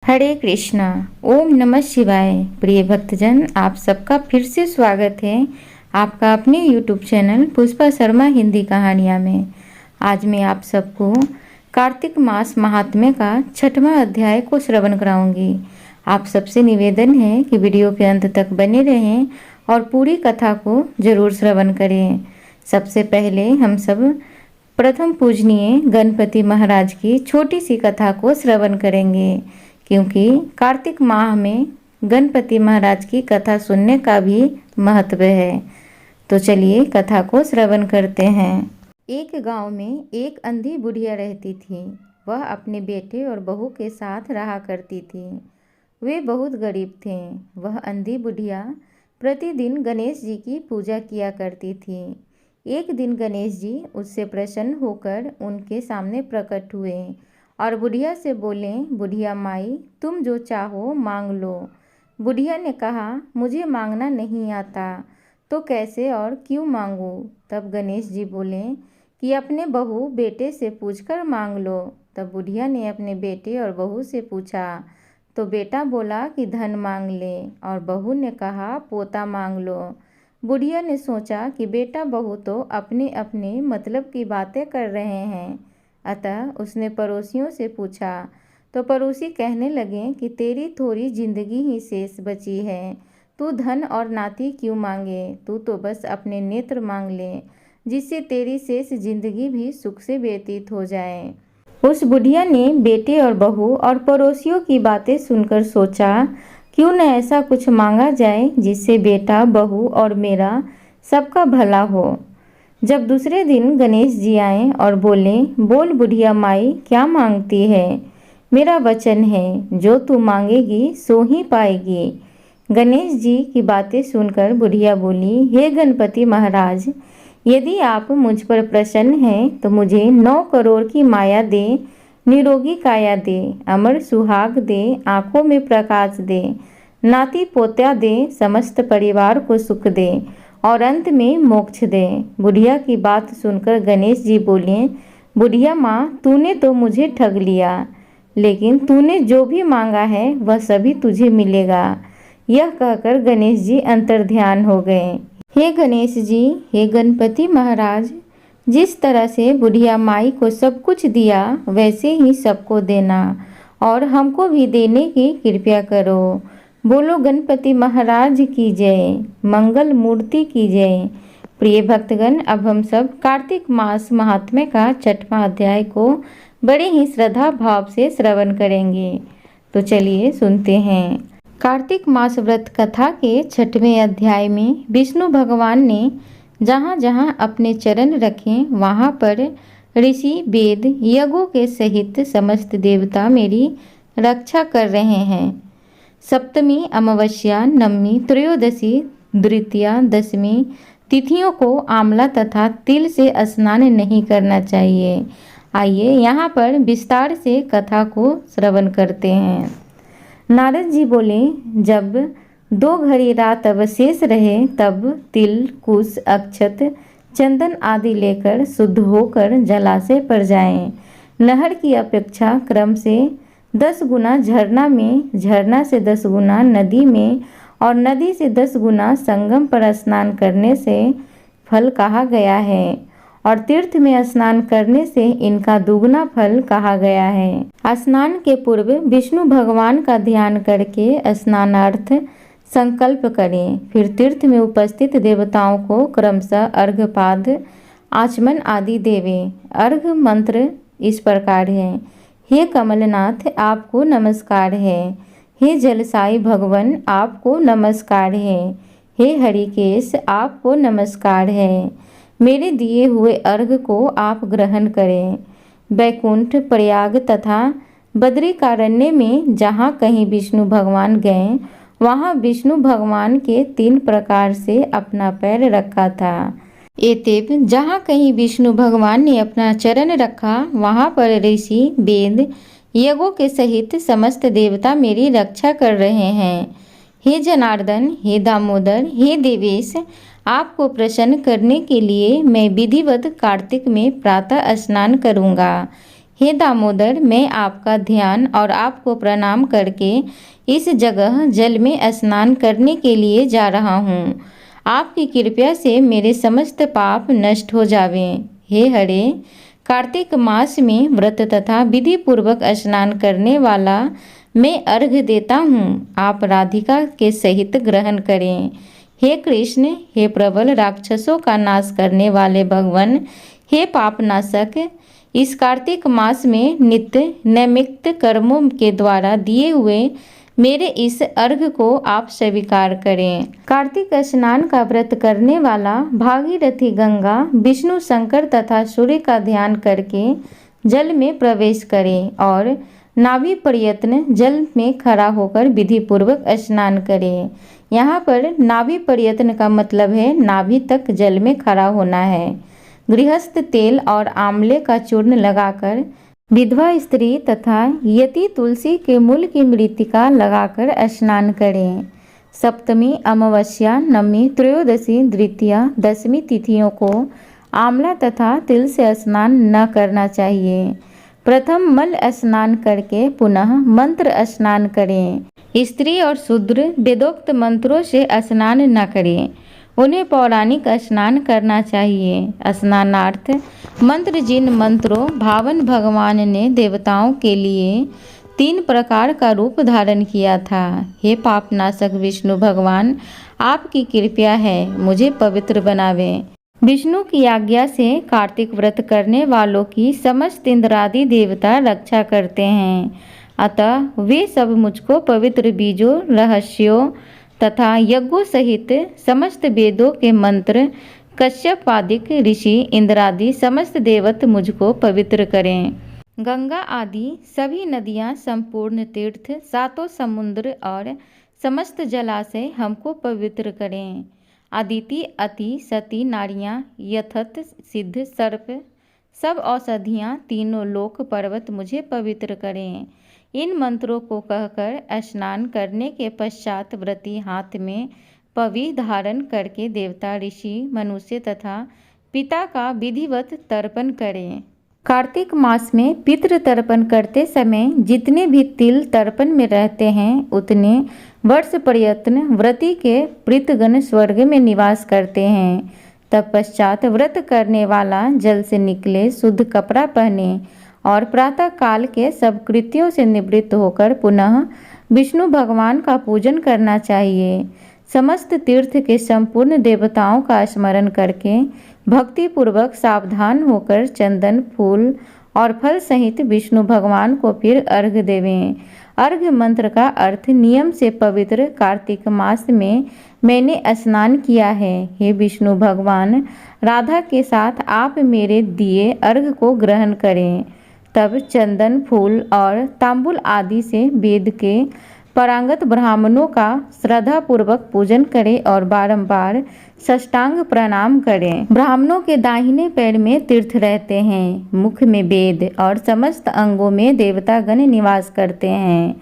हरे कृष्णा। ओम नमः शिवाय। प्रिय भक्तजन, आप सबका फिर से स्वागत है आपका अपने YouTube चैनल पुष्पा शर्मा हिंदी कहानियाँ में। आज मैं आप सबको कार्तिक मास महात्म्य का 6वां अध्याय को श्रवण कराऊंगी। आप सबसे निवेदन है कि वीडियो के अंत तक बने रहें और पूरी कथा को जरूर श्रवण करें। सबसे पहले हम सब प्रथम पूजनीय गणपति महाराज की छोटी सी कथा को श्रवण करेंगे, क्योंकि कार्तिक माह में गणपति महाराज की कथा सुनने का भी महत्व है। तो चलिए कथा को श्रवण करते हैं। एक गांव में एक अंधी बुढ़िया रहती थी। वह अपने बेटे और बहू के साथ रहा करती थी। वे बहुत गरीब थे। वह अंधी बुढ़िया प्रतिदिन गणेश जी की पूजा किया करती थी। एक दिन गणेश जी उससे प्रसन्न होकर उनके सामने प्रकट हुए और बुढ़िया से बोले, बुढ़िया माई, तुम जो चाहो मांग लो। बुढ़िया ने कहा, मुझे मांगना नहीं आता, तो कैसे और क्यों मांगूं? तब गणेश जी बोले कि अपने बहू बेटे से पूछकर मांग लो। तब बुढ़िया ने अपने बेटे और बहू से पूछा तो बेटा बोला कि धन मांग ले और बहू ने कहा पोता मांग लो। बुढ़िया ने सोचा कि बेटा बहू तो अपने अपने मतलब की बातें कर रहे हैं, अतः उसने पड़ोसियों से पूछा तो पड़ोसी कहने लगे कि तेरी थोड़ी जिंदगी ही शेष बची है, तू धन और नाती क्यों मांगे? तू तो बस अपने नेत्र मांग ले, जिससे तेरी शेष जिंदगी भी सुख से व्यतीत हो जाए। उस बुढ़िया ने बेटे और बहू और पड़ोसियों की बातें सुनकर सोचा, क्यों न ऐसा कुछ मांगा जाए जिससे बेटा बहू और मेरा सबका भला हो। जब दूसरे दिन गणेश जी आए और बोले, बोल बुढ़िया माई, क्या मांगती है? मेरा वचन है, जो तू मांगेगी सो ही पाएगी। गणेश जी की बातें सुनकर बुढ़िया बोली, हे गणपति महाराज, यदि आप मुझ पर प्रसन्न हैं तो मुझे 9 करोड़ की माया दे, निरोगी काया दे, अमर सुहाग दे, आंखों में प्रकाश दे, नाती पोत्या दे, समस्त परिवार को सुख दे और अंत में मोक्ष दे। बुढ़िया की बात सुनकर गणेश जी बोले, बुढ़िया माँ, तूने तो मुझे ठग लिया, लेकिन तूने जो भी मांगा है वह सभी तुझे मिलेगा। यह कहकर गणेश जी अंतर्ध्यान हो गए। हे गणेश जी, हे गणपति महाराज, जिस तरह से बुढ़िया माई को सब कुछ दिया वैसे ही सबको देना और हमको भी देने की कृपा करो। बोलो गणपति महाराज की जय, मंगल मूर्ति की जय। प्रिय भक्तगण, अब हम सब कार्तिक मास महात्म्य का 6वां अध्याय को बड़े ही श्रद्धा भाव से श्रवण करेंगे। तो चलिए सुनते हैं। कार्तिक मास व्रत कथा के 6वें अध्याय में विष्णु भगवान ने जहाँ जहाँ अपने चरण रखे वहाँ पर ऋषि वेद यज्ञों के सहित समस्त देवता मेरी रक्षा कर रहे हैं। सप्तमी, अमावस्या, नवमी, त्रयोदशी, द्वितीया, दशमी तिथियों को आंवला तथा तिल से स्नान नहीं करना चाहिए। आइए यहाँ पर विस्तार से कथा को श्रवण करते हैं। नारद जी बोले, जब 2 घड़ी रात अवशेष रहे तब तिल, कुश, अक्षत, चंदन आदि लेकर शुद्ध होकर जलाशय पर जाएं। नहर की अपेक्षा क्रम से 10 गुना झरना में, झरना से 10 गुना नदी में और नदी से 10 गुना संगम पर स्नान करने से फल कहा गया है और तीर्थ में स्नान करने से इनका दुगना फल कहा गया है। स्नान के पूर्व विष्णु भगवान का ध्यान करके स्नानार्थ संकल्प करें। फिर तीर्थ में उपस्थित देवताओं को क्रमशः अर्घ्यपाद, आचमन आदि देवें। अर्घ्य मंत्र इस प्रकार है, हे कमलनाथ, आपको नमस्कार है। हे जलसाई भगवान, आपको नमस्कार है। हे हरिकेश, आपको नमस्कार है। मेरे दिए हुए अर्घ को आप ग्रहण करें। बैकुंठ, प्रयाग तथा बद्रिकारण्य में जहाँ कहीं विष्णु भगवान गए वहाँ विष्णु भगवान के 3 प्रकार से अपना पैर रखा था। एतेव जहाँ कहीं विष्णु भगवान ने अपना चरण रखा वहाँ पर ऋषि वेद यज्ञों के सहित समस्त देवता मेरी रक्षा कर रहे हैं। हे जनार्दन, हे दामोदर, हे देवेश, आपको प्रसन्न करने के लिए मैं विधिवत कार्तिक में प्रातः स्नान करूँगा। हे दामोदर, मैं आपका ध्यान और आपको प्रणाम करके इस जगह जल में स्नान करने के लिए जा रहा हूँ। आपकी कृपा से मेरे समस्त पाप नष्ट हो जावें। हे हरे, कार्तिक मास में व्रत तथा विधि पूर्वक स्नान करने वाला मैं अर्घ्य देता हूँ। आप राधिका के सहित ग्रहण करें। हे कृष्ण, हे प्रबल राक्षसों का नाश करने वाले भगवान, हे पापनाशक, इस कार्तिक मास में नित्य नैमित्त कर्मों के द्वारा दिए हुए मेरे इस अर्घ को आप स्वीकार करें। कार्तिक स्नान का व्रत करने वाला भागीरथी गंगा, विष्णु, शंकर तथा सूर्य का ध्यान करके जल में प्रवेश करें और नाभि प्रयत्न जल में खड़ा होकर विधि पूर्वक स्नान करें। यहाँ पर नाभि प्रयत्न का मतलब है नाभि तक जल में खड़ा होना है। गृहस्थ तेल और आंवले का चूर्ण लगाकर, विधवा स्त्री तथा यति तुलसी के मूल की मृत्तिका लगाकर स्नान करें। सप्तमी, अमावस्या, नवमी, त्रयोदशी, द्वितीया, दशमी तिथियों को आंवला तथा तिल से स्नान न करना चाहिए। प्रथम मल स्नान करके पुनः मंत्र स्नान करें। स्त्री और शूद्र वेदोक्त मंत्रों से स्नान न करें, उन्हें पौराणिक स्नान करना चाहिए। स्नानार्थ मंत्र, जिन मंत्रों भावन भगवान ने देवताओं के लिए 3 प्रकार का रूप धारण किया था। हे पापनाशक विष्णु भगवान, आपकी कृपया है, मुझे पवित्र बनावें। विष्णु की आज्ञा से कार्तिक व्रत करने वालों की समस्त इंद्रादि देवता रक्षा करते हैं, अतः वे सब मुझको पवित्र बीजों, रहस्यों तथा यज्ञों सहित समस्त वेदों के मंत्र, कश्यपादिक ऋषि, इंद्रादि समस्त देवत मुझको पवित्र करें। गंगा आदि सभी नदियाँ, संपूर्ण तीर्थ, 7 समुद्र और समस्त जलाशय हमको पवित्र करें। अदिति, अति, सती नारियाँ, यथत, सिद्ध, सर्प, सब औषधियाँ, तीनों लोक, पर्वत मुझे पवित्र करें। इन मंत्रों को कहकर स्नान करने के पश्चात व्रती हाथ में पवी धारण करके देवता, ऋषि, मनुष्य तथा पिता का विधिवत तर्पण करें। कार्तिक मास में पितृ तर्पण करते समय जितने भी तिल तर्पण में रहते हैं, उतने वर्ष प्रयत्न व्रती के प्रीतगण स्वर्ग में निवास करते हैं। तत्पश्चात व्रत करने वाला जल से निकले शुद्ध कपड़ा पहने और प्रातः काल के सब कृत्यों से निवृत्त होकर पुनः विष्णु भगवान का पूजन करना चाहिए। समस्त तीर्थ के संपूर्ण देवताओं का स्मरण करके भक्ति पूर्वक सावधान होकर चंदन, फूल और फल सहित विष्णु भगवान को फिर अर्घ्य देवें। अर्घ्य मंत्र का अर्थ नियम से पवित्र कार्तिक मास में मैंने स्नान किया है। हे विष्णु भगवान, राधा के साथ आप मेरे दिए अर्घ्य को ग्रहण करें। तब चंदन, फूल और तांबुल आदि से वेद के पारंगत ब्राह्मणों का श्रद्धापूर्वक पूजन करें और बारंबार साष्टांग प्रणाम करें। ब्राह्मणों के दाहिने पैर में तीर्थ रहते हैं, मुख में वेद और समस्त अंगों में देवतागण निवास करते हैं।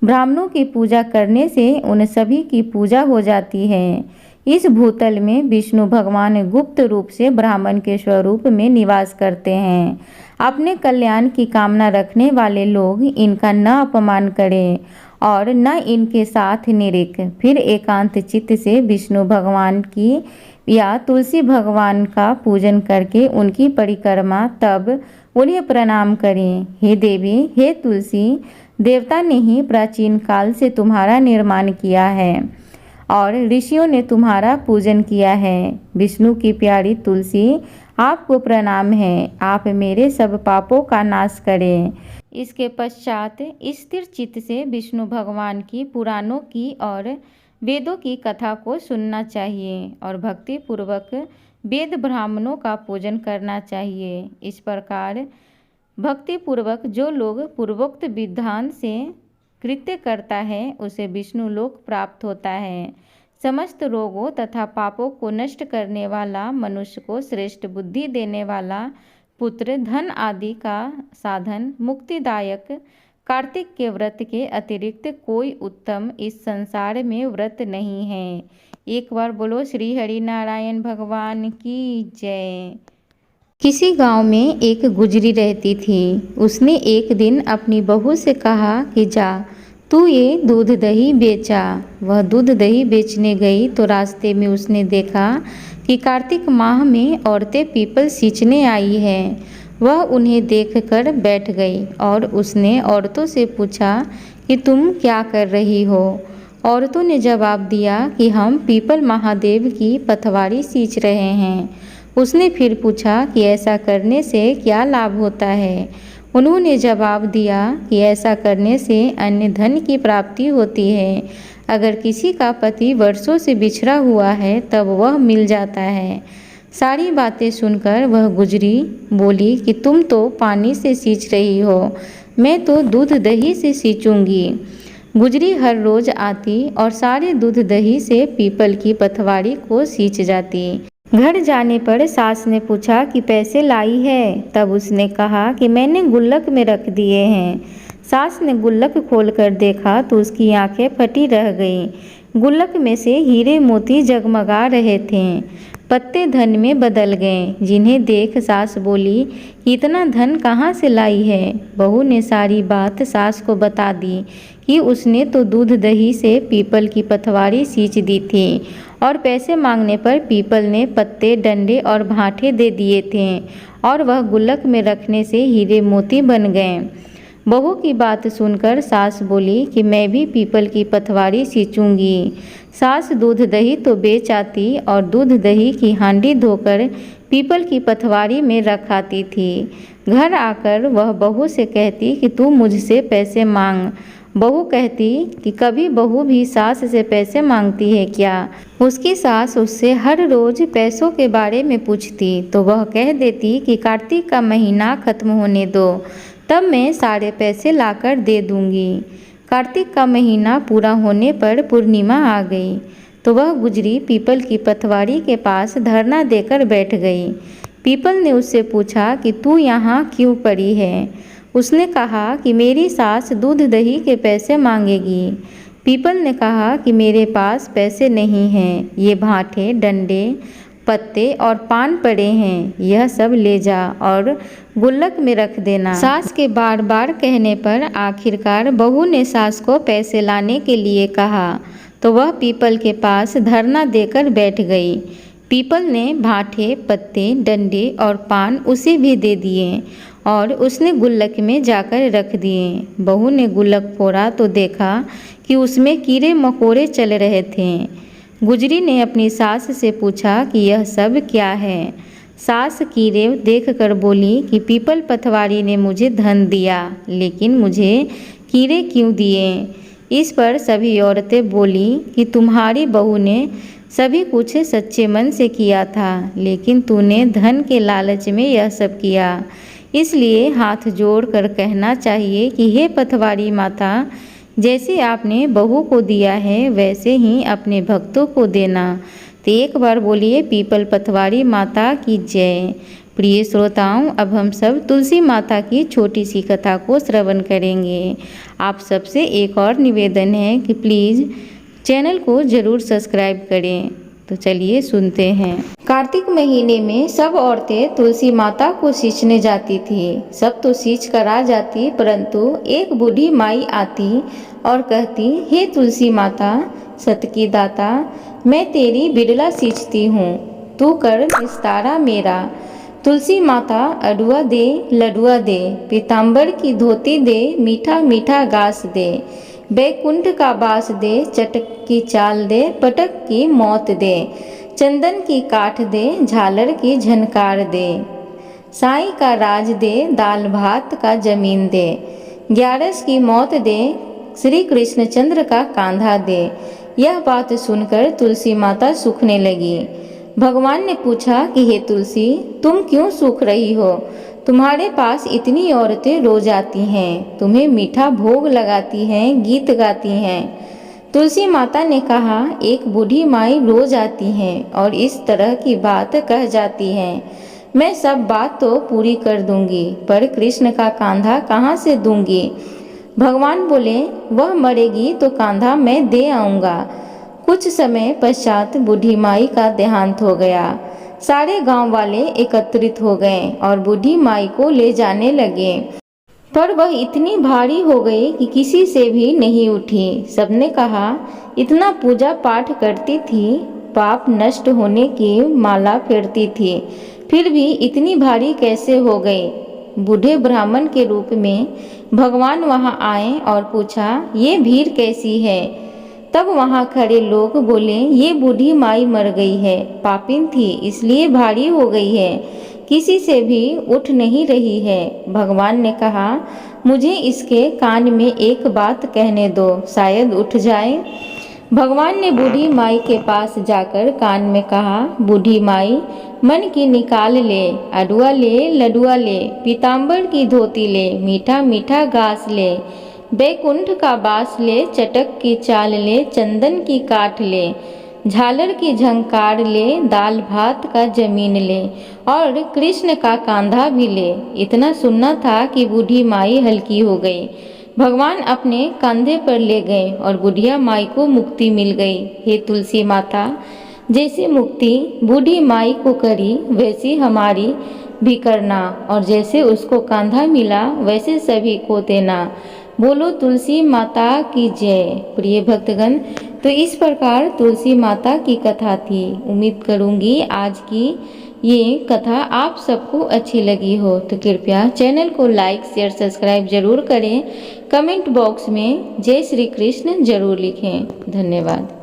ब्राह्मणों की पूजा करने से उन सभी की पूजा हो जाती है। इस भूतल में विष्णु भगवान गुप्त रूप से ब्राह्मण के स्वरूप में निवास करते हैं। अपने कल्याण की कामना रखने वाले लोग इनका न अपमान करें और न इनके साथ निरिक। फिर एकांत चित्त से विष्णु भगवान की या तुलसी भगवान का पूजन करके उनकी परिक्रमा, तब उन्हें प्रणाम करें। हे देवी, हे तुलसी, देवता ने ही प्राचीन काल से तुम्हारा निर्माण किया है और ऋषियों ने तुम्हारा पूजन किया है। विष्णु की प्यारी तुलसी, आपको प्रणाम है। आप मेरे सब पापों का नाश करें। इसके पश्चात स्थिर चित्त से विष्णु भगवान की पुराणों की और वेदों की कथा को सुनना चाहिए और भक्ति पूर्वक वेद ब्राह्मणों का पूजन करना चाहिए। इस प्रकार भक्ति पूर्वक जो लोग पूर्वोक्त विधान से कृत्य करता है, उसे विष्णु लोक प्राप्त होता है। समस्त रोगों तथा पापों को नष्ट करने वाला, मनुष्य को श्रेष्ठ बुद्धि देने वाला, पुत्र, धन आदि का साधन, मुक्तिदायक कार्तिक के व्रत के अतिरिक्त कोई उत्तम इस संसार में व्रत नहीं है। एक बार बोलो श्री हरि नारायण भगवान की जय। किसी गांव में एक गुजरी रहती थी। उसने एक दिन अपनी बहू से कहा कि जा तू ये दूध दही बेचा। वह दूध दही बेचने गई तो रास्ते में उसने देखा कि कार्तिक माह में औरतें पीपल सींचने आई हैं। वह उन्हें देखकर बैठ गई और उसने औरतों से पूछा कि तुम क्या कर रही हो। औरतों ने जवाब दिया कि हम पीपल महादेव की पथवारी सींच रहे हैं। उसने फिर पूछा कि ऐसा करने से क्या लाभ होता है। उन्होंने जवाब दिया कि ऐसा करने से अन्य धन की प्राप्ति होती है। अगर किसी का पति वर्षों से बिछड़ा हुआ है तब वह मिल जाता है। सारी बातें सुनकर वह गुजरी बोली कि तुम तो पानी से सींच रही हो, मैं तो दूध दही से सींचूंगी। गुजरी हर रोज आती और सारे दूध दही से पीपल की पथवारी को सींच जाती। घर जाने पर सास ने पूछा कि पैसे लाई है। तब उसने कहा कि मैंने गुल्लक में रख दिए हैं। सास ने गुल्लक खोलकर देखा तो उसकी आंखें फटी रह गईं। गुल्लक में से हीरे मोती जगमगा रहे थे। पत्ते धन में बदल गए, जिन्हें देख सास बोली कि इतना धन कहाँ से लाई है। बहू ने सारी बात सास को बता दी कि उसने तो दूध दही से पीपल की पथवारी सींच दी थी और पैसे मांगने पर पीपल ने पत्ते, डंडे और भाठे दे दिए थे और वह गुल्लक में रखने से हीरे मोती बन गए। बहू की बात सुनकर सास बोली कि मैं भी पीपल की पथवारी सींचूंगी। सास दूध दही तो बेच आती और दूध दही की हांडी धोकर पीपल की पथवारी में रख आती थी। घर आकर वह बहू से कहती कि तू मुझसे पैसे मांग। बहू कहती कि कभी बहू भी सास से पैसे मांगती है क्या। उसकी सास उससे हर रोज पैसों के बारे में पूछती तो वह कह देती कि कार्तिक का महीना खत्म होने दो, तब मैं सारे पैसे लाकर दे दूंगी। कार्तिक का महीना पूरा होने पर पूर्णिमा आ गई तो वह गुजरी पीपल की पथवारी के पास धरना देकर बैठ गई। पीपल ने उससे पूछा कि तू यहाँ क्यों पड़ी है। उसने कहा कि मेरी सास दूध दही के पैसे मांगेगी। पीपल ने कहा कि मेरे पास पैसे नहीं हैं, ये भाठे, डंडे, पत्ते और पान पड़े हैं, यह सब ले जा और गुल्लक में रख देना। सास के बार बार कहने पर आखिरकार बहू ने सास को पैसे लाने के लिए कहा तो वह पीपल के पास धरना देकर बैठ गई। पीपल ने भाठे, पत्ते, डंडे और पान उसे भी दे दिए और उसने गुल्लक में जाकर रख दिए। बहू ने गुल्लक फोड़ा तो देखा कि उसमें कीड़े मकोड़े चल रहे थे। गुजरी ने अपनी सास से पूछा कि यह सब क्या है। सास कीड़े देखकर बोली कि पीपल पथवारी ने मुझे धन दिया, लेकिन मुझे कीड़े क्यों दिए। इस पर सभी औरतें बोली कि तुम्हारी बहू ने सभी कुछ सच्चे मन से किया था, लेकिन तूने धन के लालच में यह सब किया। इसलिए हाथ जोड़कर कहना चाहिए कि हे पथवारी माता, जैसे आपने बहू को दिया है वैसे ही अपने भक्तों को देना। तो एक बार बोलिए पीपल पथवारी माता की जय। प्रिय श्रोताओं, अब हम सब तुलसी माता की छोटी सी कथा को श्रवण करेंगे। आप सबसे एक और निवेदन है कि प्लीज़ चैनल को ज़रूर सब्सक्राइब करें। तो चलिए सुनते हैं। कार्तिक महीने में सब औरतें तुलसी माता को सींचने जाती थी। सब तो सींच कर आ जाती, परंतु एक बूढ़ी माई आती और कहती, हे तुलसी माता, सत की दाता, मैं तेरी बिड़ला सींचती हूँ, तू कर निस्तारा मेरा। तुलसी माता अडुआ दे, लडुआ दे, पीताम्बर की धोती दे, मीठा मीठा घास दे, बैकुंठ का बास दे, चटक की चाल दे, पटक की मौत दे, चंदन की काठ दे, झालर की झनकार दे, साईं का राज दे, दाल भात का जमीन दे, ग्यारस की मौत दे, श्री कृष्णचंद्र का कांधा दे। यह बात सुनकर तुलसी माता सूखने लगी। भगवान ने पूछा कि हे तुलसी, तुम क्यों सूख रही हो। तुम्हारे पास इतनी औरतें रोज आती हैं, तुम्हें मीठा भोग लगाती हैं, गीत गाती हैं। तुलसी माता ने कहा, एक बूढ़ी माई रोज आती हैं और इस तरह की बात कह जाती हैं। मैं सब बात तो पूरी कर दूंगी, पर कृष्ण का कांधा कहाँ से दूंगी। भगवान बोले, वह मरेगी तो कांधा मैं दे आऊँगा। कुछ समय पश्चात बूढ़ी माई का देहांत हो गया। सारे गांव वाले एकत्रित हो गए और बूढ़ी माई को ले जाने लगे, पर वह इतनी भारी हो गई कि किसी से भी नहीं उठी। सबने कहा, इतना पूजा पाठ करती थी, पाप नष्ट होने की माला फेरती थी, फिर भी इतनी भारी कैसे हो गई। बूढ़े ब्राह्मण के रूप में भगवान वहां आए और पूछा, ये भीड़ कैसी है। तब वहां खड़े लोग बोले, ये बूढ़ी माई मर गई है, पापिन थी इसलिए भारी हो गई है, किसी से भी उठ नहीं रही है। भगवान ने कहा, मुझे इसके कान में एक बात कहने दो, शायद उठ जाए। भगवान ने बूढ़ी माई के पास जाकर कान में कहा, बूढ़ी माई, मन की निकाल ले, अडुआ ले, लडुआ ले, पीताम्बर की धोती ले, मीठा मीठा घास ले, बैकुंठ का बास ले, चटक की चाल ले, चंदन की काठ ले, झालर की झंकार ले, दाल भात का जमीन ले और कृष्ण का कांधा भी ले। इतना सुनना था कि बूढ़ी माई हल्की हो गई। भगवान अपने कंधे पर ले गए और बुढ़िया माई को मुक्ति मिल गई। हे तुलसी माता, जैसी मुक्ति बूढ़ी माई को करी वैसी हमारी भी करना, और जैसे उसको कांधा मिला वैसे सभी को देना। बोलो तुलसी माता की जय। प्रिय भक्तगण, तो इस प्रकार तुलसी माता की कथा थी। उम्मीद करूंगी आज की ये कथा आप सबको अच्छी लगी हो, तो कृपया चैनल को लाइक शेयर सब्सक्राइब जरूर करें। कमेंट बॉक्स में जय श्री कृष्ण जरूर लिखें। धन्यवाद।